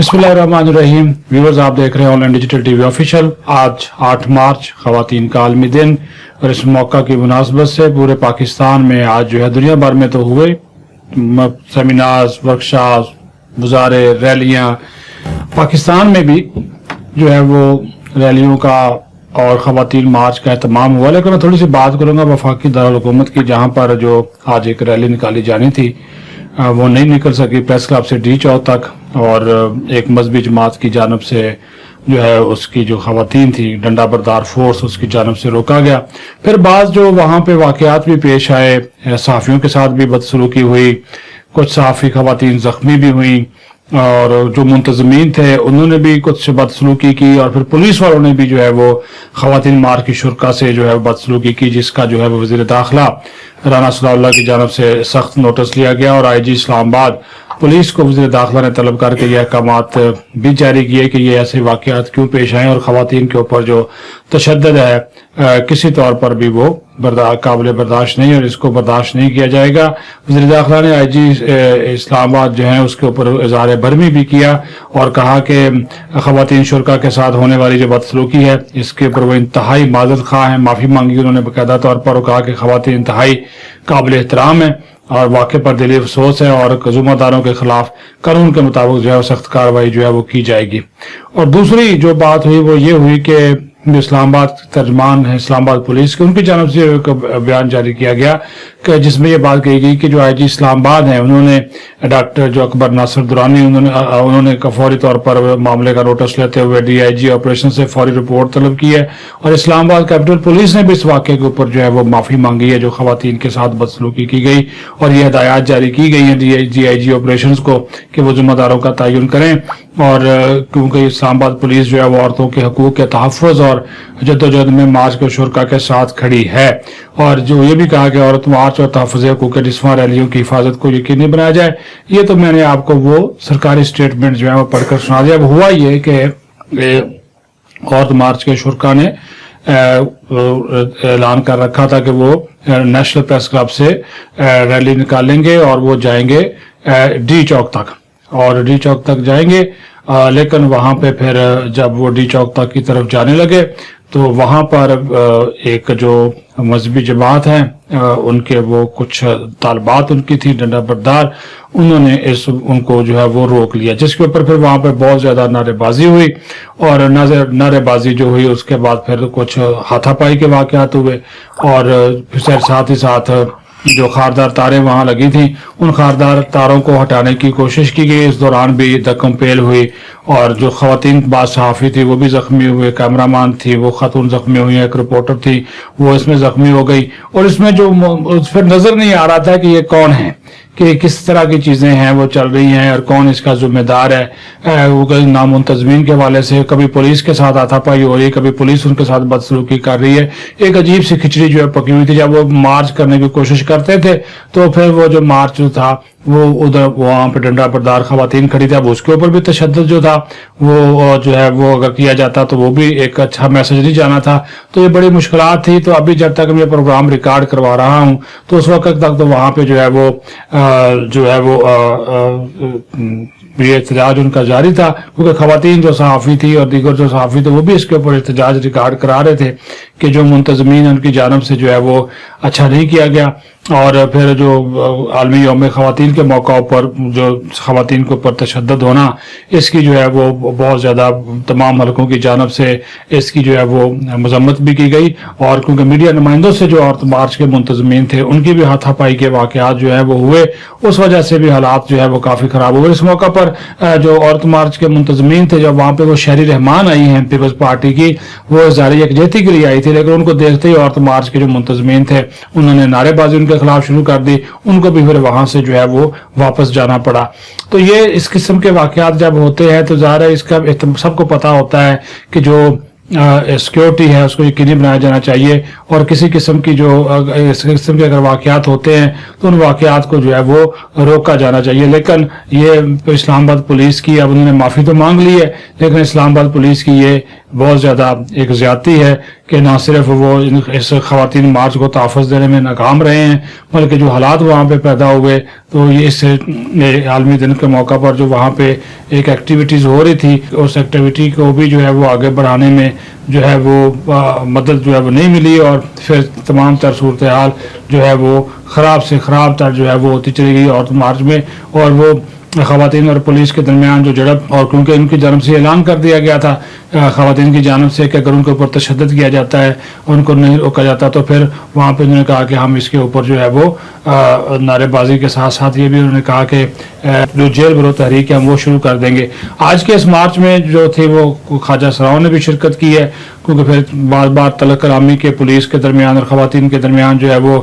बिस्मिल्लाहिर्रहमानिर्रहीम। व्यूअर्स, आप देख रहे हैं ऑनलाइन डिजिटल टीवी ऑफिशियल। आज 8 मार्च ख़वातीन का आलमी दिन, और इस मौका की मुनासबत से पूरे पाकिस्तान में आज जो है दुनिया भर में तो हुए सेमिनार्स, वर्कशॉप, मुजाहरे, रैलियां। पाकिस्तान में भी जो है वो रैलियों का और ख़वातीन मार्च का एहतमाम हुआ। लेकिन मैं थोड़ी सी बात करूंगा वफाकी दारुल हुकूमत की, जहां पर जो आज एक रैली निकाली जानी थी वो नहीं निकल सकी प्रेस क्लब से डी चौक तक, और एक मजहबी जमात की जानब से जो है उसकी जो खवातीन थी, डंडा बरदार फोर्स, उसकी जानब से रोका गया। फिर बाद जो वहाँ पे वाकयात भी पेश आए, सहाफ़ियों के साथ भी बदसलूकी हुई, कुछ सहाफ़ी खवातीन जख्मी भी हुई, और जो मुंतजमीन थे उन्होंने भी कुछ बदसलूकी की, और फिर पुलिस वालों ने भी जो है वो खवातीन मार्च की शुरा से जो है बदसलूकी की, जिसका जो है वो वज़ीर दाखिला राना सलाउल्लाह की जानब से सख्त नोटिस लिया गया। और IG इस्लामाबाद पुलिस को वज़ीर दाखिला ने तलब करके ये अहकामात भी जारी किए कि ये ऐसे वाक़यात क्यों पेश आए, और ख़वातीन के ऊपर जो तशद्दुद है किसी तौर पर भी वो काबिल बर्दाश्त नहीं, और इसको बर्दाश्त नहीं किया जाएगा। वज़ीर दाखिला ने IG इस्लामाबाद जो है उसके ऊपर इज़हार बरमी भी किया, और कहा कि ख़वातीन शुरा के साथ होने वाली जो बदसलूकी है इसके ऊपर वो इंतहाई माज़रत ख़्वाह है। माफ़ी मांगी उन्होंने बाकायदा तौर पर, और कहा कि ख़वातीन इंतहाई काबिल एहतराम है और वाक़े पर दिली अफसोस है, और ज़िम्मेदारों के खिलाफ कानून के मुताबिक जो है सख्त कार्रवाई जो है वो की जाएगी। और दूसरी जो बात हुई वो ये हुई कि जो इस्लामाबाद तर्जमान है इस्लामाबाद पुलिस के, उनकी जानब से एक बयान जारी किया गया कि जिसमें ये बात कही गई कि जो IG इस्लामाबाद हैं उन्होंने डॉक्टर जो अकबर नासिर दुरानी उन्होंने फौरी तौर पर मामले का नोटिस लेते हुए DIG ऑपरेशन से फौरी रिपोर्ट तलब की है, और इस्लामाबाद कैपिटल पुलिस ने भी इस वाक़े के ऊपर जो है वो माफ़ी मांगी है जो ख़वातीन के साथ बदसलूकी की गई, और ये हिदायत जारी की गई है DIG ऑपरेशन को कि वो जिम्मेदारों का तयन करें। और क्योंकि इस्लामाबाद पुलिस जो है वो औरतों के हकूक़ के तहफ़्फ़ुज़ और जद्दोजहद में मार्च के शुरा के साथ खड़ी है, और जो ये भी कहा कि औरत मार्च और तहफ़्फ़ुज़ हकूक़ के जिस्मा रैलियों की हिफाजत को यकीनी बनाया जाए। ये तो मैंने आपको वो सरकारी स्टेटमेंट जो है वो पढ़कर सुना दिया। अब हुआ ये कि औरत मार्च के शुरा ने ऐलान कर रखा था कि वो नेशनल प्रेस क्लब से रैली निकालेंगे और वो जाएंगे डी चौक तक, और डी चौक तक जाएंगे। लेकिन वहां पे फिर जब वो डी चौक तक की तरफ जाने लगे तो वहां पर एक जो मजहबी जमात है उनके वो कुछ तालबात उनकी थी डंडा बरदार, उन्होंने उनको जो है वो रोक लिया, जिसके ऊपर फिर वहां पे बहुत ज्यादा नारेबाजी हुई, और नारेबाजी जो हुई उसके बाद फिर कुछ हाथापाई के वाकयात हुए, और फिर साथ ही साथ जो खारदार तारें वहां लगी थी उन खारदार तारों को हटाने की कोशिश की गई। इस दौरान भी धक्कम पेल हुई, और जो खवातीन बाद सहाफ़ी थी वो भी जख्मी हुए, कैमरामैन थी वो खातून जख्मी हुई, एक रिपोर्टर थी वो इसमें जख्मी हो गई। और इसमें जो फिर नजर नहीं आ रहा था कि ये कौन है, कि किस तरह की चीजें हैं वो चल रही हैं, और कौन इसका जिम्मेदार है। वो नामुंतजमीन के हवाले से कभी पुलिस के साथ हाथापाई हो रही है, कभी पुलिस उनके साथ बदसलूकी कर रही है। एक अजीब सी खिचड़ी जो है पकी हुई थी। जब वो मार्च करने की कोशिश करते थे तो फिर वो जो मार्च जो था वो उधर वहां पे डंडा बरदार खवातीन खड़ी थी, अब उसके ऊपर भी तशद्दुद जो था वो जो है वो अगर किया जाता तो वो भी एक अच्छा मैसेज नहीं जाना था। तो ये बड़ी मुश्किलात थी। तो अभी जब तक मैं प्रोग्राम रिकॉर्ड करवा रहा हूं तो उस वक्त तक तो वहां पे जो है वो ये एहतजाज उनका जारी था, क्योंकि खवातीन जो सहाफ़ी थी और दीगर जो सहाफ़ी थे वो भी इसके ऊपर एहतजाज रिकॉर्ड करा रहे थे कि जो मुंतजमीन उनकी जानब से जो है वो अच्छा नहीं किया गया। और फिर जो आलमी यौम खवातीन के मौका पर जो खवातीन के ऊपर तशद्दुद होना, इसकी जो है वो बहुत ज़्यादा तमाम हलकों की जानब से इसकी जो है वो मजम्मत भी की गई, और क्योंकि मीडिया नुमाइंदों से जो औरत मार्च के मुंतजमीन थे उनकी भी हाथापाई के वाक़यात जो है वो हुए, उस वजह से भी हालात जो है वो काफ़ी ख़राब हुए। इस मौका पर जो औरत मार्च के मुंतजमीन थे, जब वहाँ पे वो शहरी रहमान आई हैं पीपल्स पार्टी की, वो इज़हार यकजहती के लिए आई थी, लेकिन उनको देखते ही औरत मार्च के जो मुंतजमीन थे उन्होंने नारेबाजी उनके खिलाफ शुरू कर दी, उनको भी फिर वहां से जो है वो वापस जाना पड़ा। तो ये इस किस्म के वाकयात जब होते हैं तो ज़ाहिर है इसका सबको पता होता है कि जो सिक्योरिटी है उसको यकीनी बनाया जाना चाहिए, और किसी किस्म की जो इस किस्म के अगर वाकयात होते हैं तो उन वाकयात को जो है वो रोका जाना चाहिए। लेकिन ये इस्लामाबाद पुलिस की, अब उन्होंने माफ़ी तो मांग ली है, लेकिन इस्लामाबाद पुलिस की ये बहुत ज़्यादा एक ज़्यादती है کہ نہ صرف وہ اس خواتین مارچ کو تحفظ دینے میں ناکام رہے ہیں بلکہ جو حالات وہاں پہ پیدا ہوئے تو یہ اس عالمی دن کے موقع پر جو وہاں پہ ایک ایکٹیویٹیز ہو رہی تھی اس ایکٹیویٹی کو بھی جو ہے وہ آگے بڑھانے میں جو ہے وہ مدد جو ہے وہ نہیں ملی اور پھر تمام تر صورتحال جو ہے وہ خراب سے خراب تر جو ہے وہ ہوتی چلی گئی عورت مارچ میں. اور وہ خواتین اور پولیس کے درمیان جو جھڑپ اور کیونکہ ان کی جانب سے اعلان کر دیا گیا تھا خواتین کی جانب سے کہ اگر ان کے اوپر تشدد کیا جاتا ہے ان کو نہیں روکا جاتا تو پھر وہاں پہ انہوں نے کہا کہ ہم اس کے اوپر جو ہے وہ نعرے بازی کے ساتھ ساتھ یہ بھی انہوں نے کہا کہ جو جیل برو تحریک ہے ہم وہ شروع کر دیں گے. آج کے اس مارچ میں جو تھی وہ خواجہ سراؤں نے بھی شرکت کی ہے کیونکہ پھر بار بار طلق کلامی کے پولیس کے درمیان اور خواتین کے درمیان جو ہے وہ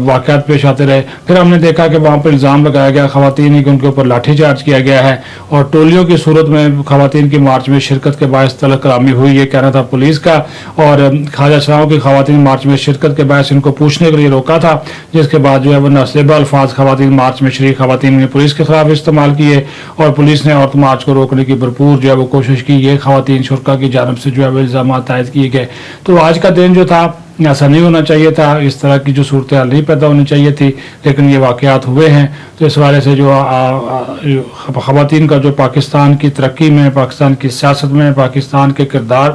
واقعات پیش آتے رہے. پھر ہم نے دیکھا کہ وہاں پہ الزام لگایا گیا خواتین ہی کہ ان کے اوپر لاٹھی چارج کیا گیا ہے اور ٹولیوں کی صورت میں خواتین کی مارچ میں شرکت کے باعث طلق کلامی ہوئی یہ کہنا تھا پولیس کا. اور خواجہ سراؤں کی خواتین مارچ میں شرکت کے باعث ان کو پوچھنے کے لیے روکا تھا جس کے بعد جو ہے وہ ناسلیبہ الفاظ خواتین مارچ میں شریک خواتین نے پولیس کے خلاف استعمال کیے اور پولیس نے عورت مارچ کو روکنے کی بھرپور جو ہے وہ کوشش کی. یہ خواتین شرکا کی جانب سے جو ہے وہ الزامات عائد کیے گئے. تو آج کا دن جو تھا ایسا نہیں ہونا چاہیے تھا اس طرح کی جو صورتحال نہیں پیدا ہونی چاہیے تھی لیکن یہ واقعات ہوئے ہیں. تو اس حوالے سے جو خواتین کا جو پاکستان کی ترقی میں پاکستان کی سیاست میں پاکستان کے کردار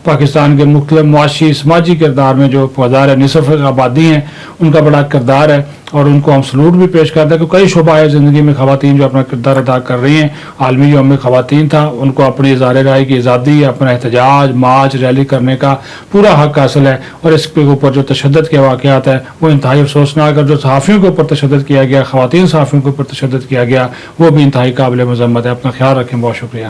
پاکستان کے مختلف معاشی سماجی کردار میں جو پائیدار نصف آبادی ہیں ان کا بڑا کردار ہے اور ان کو ہم سلوٹ بھی پیش کرتے ہیں کہ کئی شعبہ ہے زندگی میں خواتین جو اپنا کردار ادا کر رہی ہیں. عالمی یوم خواتین تھا ان کو اپنی اظہار رائے کی آزادی اپنا احتجاج مارچ ریلی کرنے کا پورا حق حاصل ہے اور اس کے اوپر جو تشدد کے واقعات ہیں وہ انتہائی افسوسناک اور جو صحافیوں کے اوپر تشدد کیا گیا خواتین صحافیوں کے اوپر تشدد کیا گیا وہ بھی انتہائی قابل مذمت ہے. اپنا خیال رکھیں. بہت شکریہ.